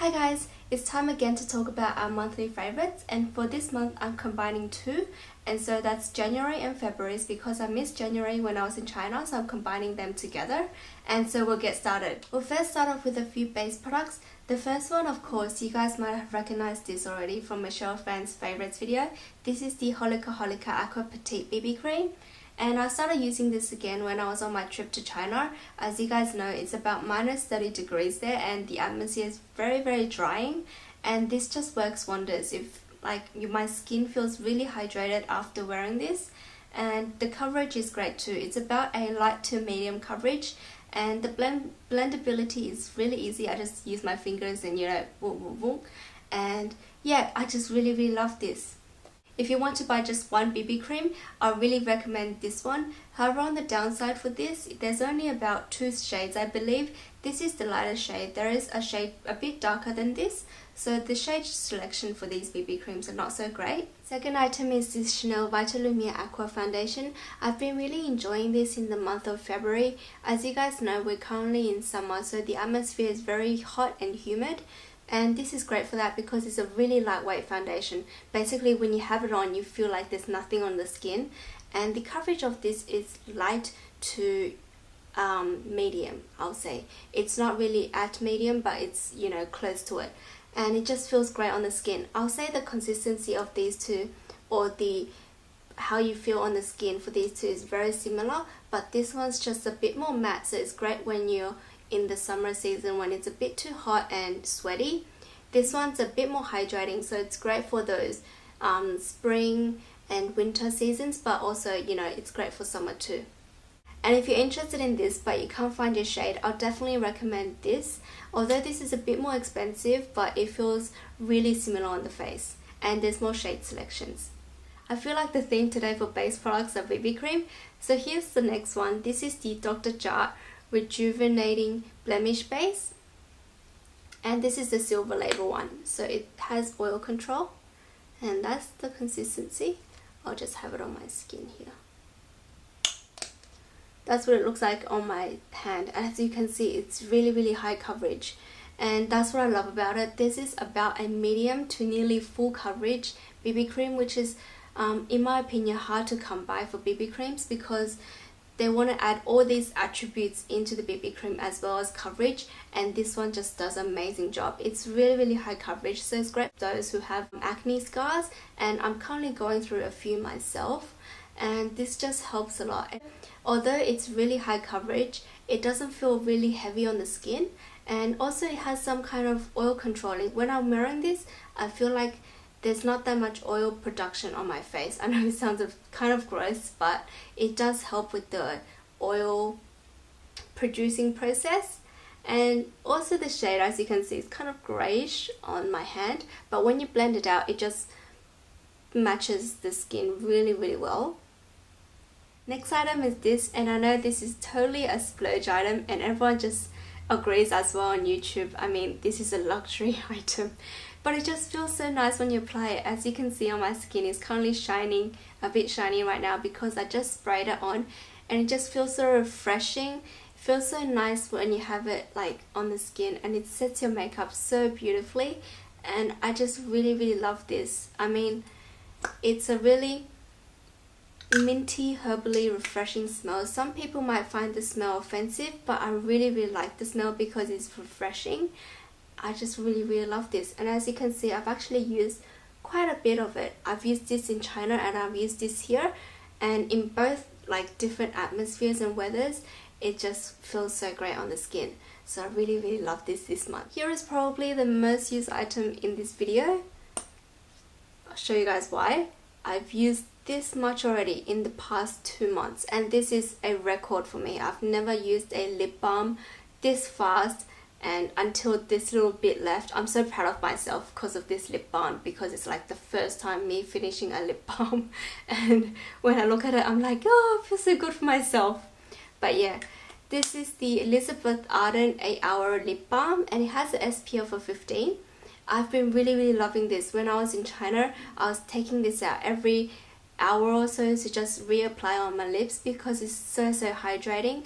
Hi guys, it's time again to talk about our monthly favorites, and for this month I'm combining two, and so that's January and February's because I missed January when I was in China, so I'm combining them together. And so we'll get started. We'll first start off with a few base products. The first one, of course, you guys might have recognized this already from Michelle Fan's favorites video. This is the Holika Aqua Petit BB cream. And I started using this again when I was on my trip to China. As you guys know, it's about minus 30 degrees there and the atmosphere is very drying. And this just works wonders if my skin feels really hydrated after wearing this. And the coverage is great too. It's about a light to medium coverage. And the blendability is really easy. I just use my fingers and boom. And yeah, I just really love this. If you want to buy just one BB cream, I really recommend this one. However, on the downside for this, there's only about 2 shades. I believe this is the lighter shade. There is a shade a bit darker than this, so the shade selection for these BB creams are not so great. Second item is this Chanel Vitalumiere Aqua Foundation. I've been really enjoying this in the month of February. As you guys know, we're currently in summer, so the atmosphere is very hot and humid. And this is great for that because it's a really lightweight foundation. Basically, when you have it on, you feel like there's nothing on the skin. And the coverage of this is light to medium, I'll say. It's not really at medium, but it's, close to it. And it just feels great on the skin. I'll say the consistency of these two, or how you feel on the skin for these two is very similar. But this one's just a bit more matte, so it's great when you're in the summer season when it's a bit too hot and sweaty. This one's a bit more hydrating, so it's great for those spring and winter seasons, but also it's great for summer too. And if you're interested in this but you can't find your shade, I'll definitely recommend this. Although this is a bit more expensive, but it feels really similar on the face and there's more shade selections. I feel like the theme today for base products are BB cream, so here's the next one. This is the Dr. Jart Rejuvenating Blemish Base, and this is the silver label one, so it has oil control, and that's the consistency. I'll just have it on my skin here. That's what it looks like on my hand, and as you can see, it's really high coverage, and that's what I love about it. This is about a medium to nearly full coverage BB cream, which is in my opinion hard to come by for BB creams because they want to add all these attributes into the BB cream as well as coverage, and this one just does an amazing job. It's really high coverage, so it's great for those who have acne scars, and I'm currently going through a few myself, and this just helps a lot. Although it's really high coverage, it doesn't feel really heavy on the skin, and also it has some kind of oil control. When I'm wearing this, I feel like there's not that much oil production on my face. I know it sounds kind of gross, but it does help with the oil producing process. And also the shade, as you can see, is kind of grayish on my hand, but when you blend it out, it just matches the skin really well. Next item is this, and I know this is totally a splurge item and everyone just agrees as well on YouTube. I mean, this is a luxury item. But it just feels so nice when you apply it. As you can see on my skin, it's currently shining, a bit shiny right now because I just sprayed it on, and it just feels so refreshing. It feels so nice when you have it on the skin, and it sets your makeup so beautifully, and I just really love this. I mean, it's a really minty, herbally refreshing smell. Some people might find the smell offensive, but I really like the smell because it's refreshing. I just really love this, and as you can see, I've actually used quite a bit of it. I've used this in China and I've used this here, and in both different atmospheres and weathers, it just feels so great on the skin. So I really love this month. Here is probably the most used item in this video. I'll show you guys why. I've used this much already in the past 2 months, and this is a record for me. I've never used a lip balm this fast, and until this little bit left. I'm so proud of myself because of this lip balm, because it's the first time me finishing a lip balm, and when I look at it, I'm like, oh, I feel so good for myself. But yeah, this is the Elizabeth Arden 8-Hour Lip Balm, and it has an SPF of 15. I've been really loving this. When I was in China, I was taking this out every hour or so to just reapply on my lips because it's so hydrating.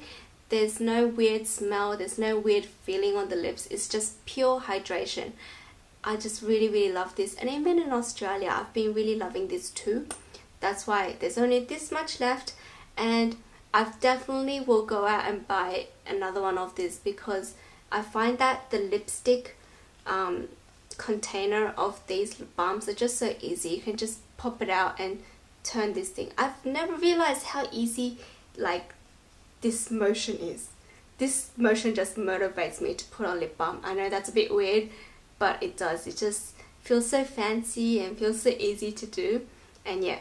There's no weird smell, there's no weird feeling on the lips. It's just pure hydration. I just really love this. And even in Australia, I've been really loving this too. That's why there's only this much left. And I definitely will go out and buy another one of this, because I find that the lipstick container of these lip balms are just so easy. You can just pop it out and turn this thing. I've never realized how easy like this motion is. This motion just motivates me to put on lip balm. I know that's a bit weird, but it does. It just feels so fancy and feels so easy to do. And yeah,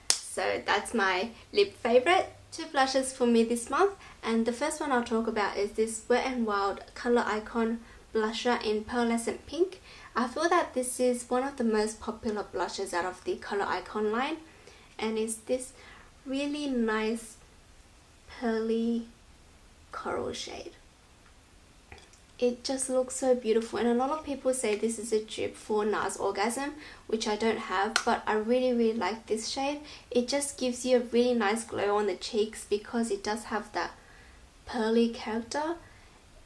so that's my lip favorite. 2 blushes for me this month, and the first one I'll talk about is this Wet n Wild Color Icon blusher in Pearlescent Pink. I feel that this is one of the most popular blushes out of the Color Icon line, and it's this really nice pearly coral shade. It just looks so beautiful, and a lot of people say this is a dupe for NARS Orgasm, which I don't have, but I really like this shade. It just gives you a really nice glow on the cheeks because it does have that pearly character,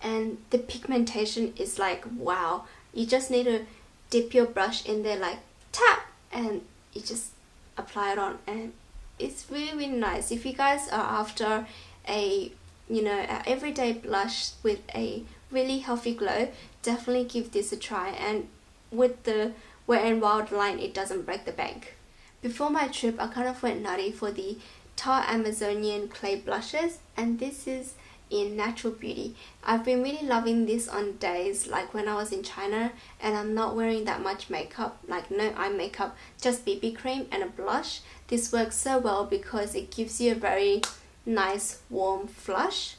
and the pigmentation is like wow. You just need to dip your brush in there, like tap, and you just apply it on, and it's really nice. If you guys are after a a everyday blush with a really healthy glow, definitely give this a try. And with the Wet n Wild line, it doesn't break the bank. Before my trip, I kind of went nutty for the Tarte Amazonian clay blushes, and this is in Natural Beauty. I've been really loving this on days like when I was in China and I'm not wearing that much makeup, like no eye makeup, just BB cream and a blush. This works so well because it gives you a very nice warm flush.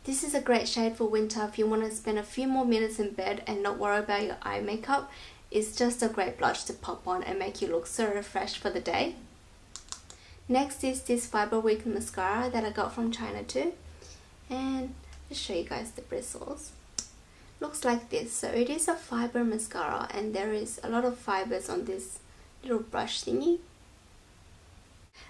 This is a great shade for winter if you want to spend a few more minutes in bed and not worry about your eye makeup. It's just a great blush to pop on and make you look so refreshed for the day. Next is this Fiberwig mascara that I got from China too. And just show you guys the bristles. Looks like this. So it is a fiber mascara, and there is a lot of fibers on this little brush thingy.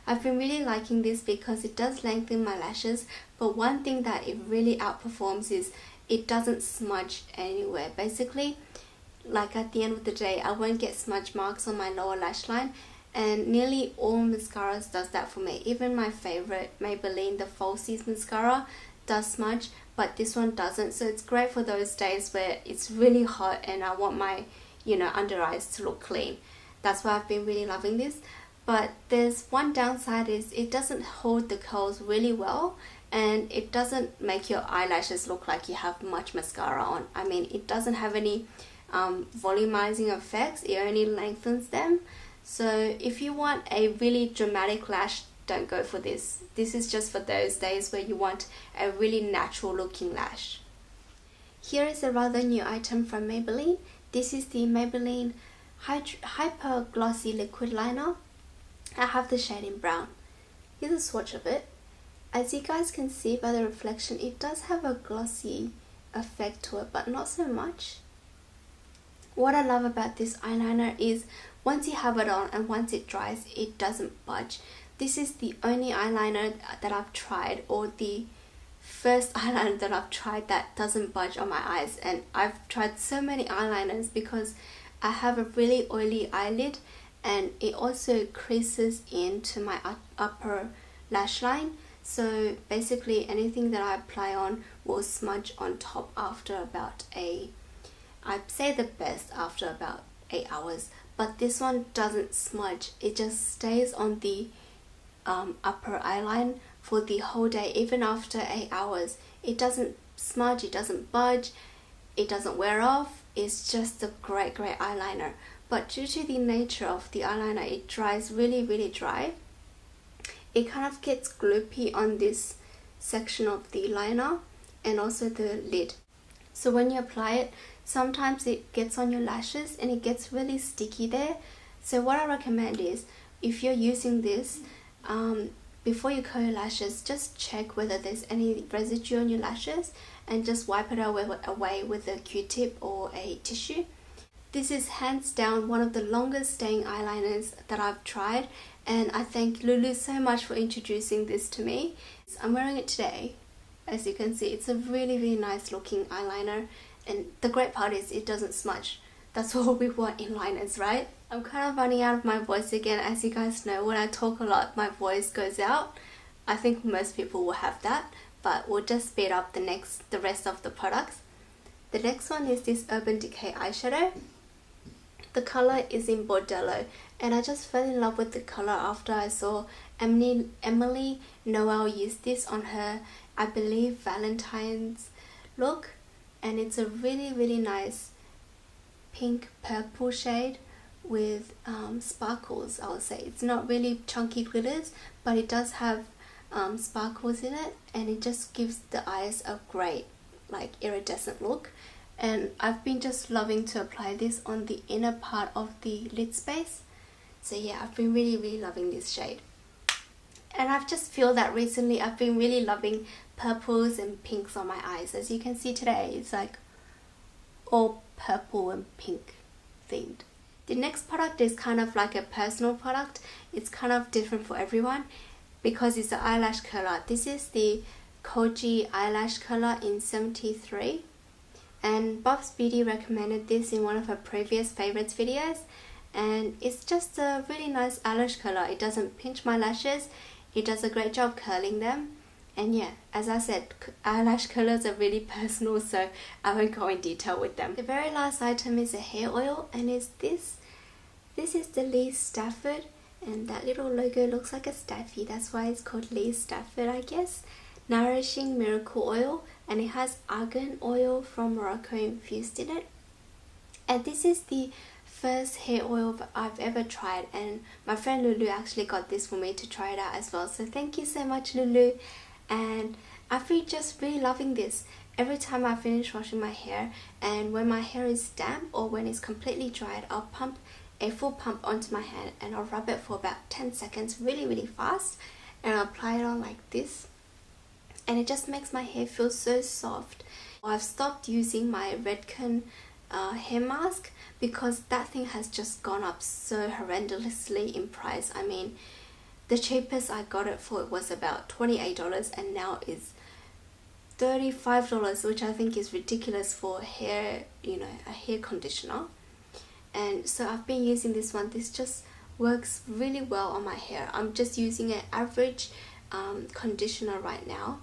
I've been really liking this because it does lengthen my lashes, but one thing that it really outperforms is it doesn't smudge anywhere. Basically, like at the end of the day, I won't get smudge marks on my lower lash line, and nearly all mascaras does that for me. Even my favorite Maybelline, the Falsies mascara, does smudge, but this one doesn't. So it's great for those days where it's really hot and I want my under eyes to look clean. That's why I've been really loving this. But there's one downside, is it doesn't hold the curls really well, and it doesn't make your eyelashes look like you have much mascara on. I mean, it doesn't have any volumizing effects, it only lengthens them. So if you want a really dramatic lash, don't go for this. This is just for those days where you want a really natural looking lash. Here is a rather new item from Maybelline. This is the Maybelline Hyper Glossy Liquid Liner. I have the shade in brown. Here's a swatch of it. As you guys can see by the reflection, it does have a glossy effect to it, but not so much. What I love about this eyeliner is once you have it on and once it dries, it doesn't budge. This is the only eyeliner that I've tried, or the first eyeliner that I've tried that doesn't budge on my eyes. And I've tried so many eyeliners because I have a really oily eyelid, and it also creases into my upper lash line. So basically anything that I apply on will smudge on top after about I'd say the best after about 8 hours. But this one doesn't smudge, it just stays on the upper eyeline for the whole day, even after 8 hours. It doesn't smudge, it doesn't budge, it doesn't wear off. It's just a great eyeliner. But due to the nature of the eyeliner, it dries really dry. It kind of gets gloopy on this section of the liner and also the lid. So when you apply it, sometimes it gets on your lashes and it gets really sticky there. So what I recommend is, if you're using this, before you curl your lashes, just check whether there's any residue on your lashes and just wipe it away with a Q-tip or a tissue. This is hands down one of the longest staying eyeliners that I've tried, and I thank Lulu so much for introducing this to me. I'm wearing it today As you can see, it's a really nice looking eyeliner, and the great part is it doesn't smudge. That's all we want in liners, right? I'm kind of running out of my voice again. As you guys know, when I talk a lot, my voice goes out. I think most people will have that, but we'll just speed up the rest of the products. The next one is this Urban Decay eyeshadow. The color is in Bordello, and I just fell in love with the color after I saw Emily Noel use this on her, I believe, Valentine's look, and it's a really nice pink purple shade with sparkles. I would say it's not really chunky glitters, but it does have sparkles in it, and it just gives the eyes a great like iridescent look. And I've been just loving to apply this on the inner part of the lid space. So yeah, I've been really loving this shade. And I've just feel that recently I've been really loving purples and pinks on my eyes. As you can see today, it's like all purple and pink themed. The next product is kind of like a personal product. It's kind of different for everyone because it's the eyelash curler. This is the Koji eyelash curler in 73. And Bob's Beauty recommended this in one of her previous favorites videos, and it's just a really nice eyelash curler. It doesn't pinch my lashes, it does a great job curling them, and yeah, as I said, eyelash curlers are really personal, so I won't go in detail with them. The very last item is a hair oil, and it's this. This is the Lee Stafford, and that little logo looks like a staffy, that's why it's called Lee Stafford, I guess. Nourishing Miracle Oil, and it has Argen oil from Morocco infused in it. And this is the first hair oil I've ever tried, and my friend Lulu actually got this for me to try it out as well, so thank you so much, Lulu. And I've been just really loving this. Every time I finish washing my hair, and when my hair is damp or when it's completely dried, I'll pump a full pump onto my hand and I'll rub it for about 10 seconds really fast, and I'll apply it on like this. And it just makes my hair feel so soft. I've stopped using my Redken hair mask because that thing has just gone up so horrendously in price. I mean, the cheapest I got it for was about $28, and now it's $35, which I think is ridiculous for hair, you know, a hair conditioner. And so I've been using this one. This just works really well on my hair. I'm just using an average conditioner right now,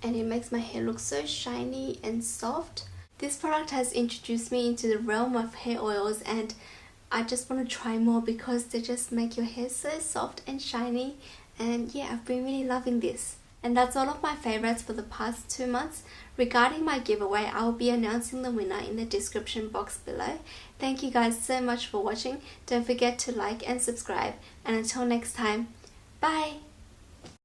and it makes my hair look so shiny and soft. This product has introduced me into the realm of hair oils, and I just want to try more because they just make your hair so soft and shiny. And yeah, I've been really loving this. And that's all of my favorites for the past 2 months. Regarding my giveaway, I will be announcing the winner in the description box below. Thank you guys so much for watching. Don't forget to like and subscribe, and until next time, bye!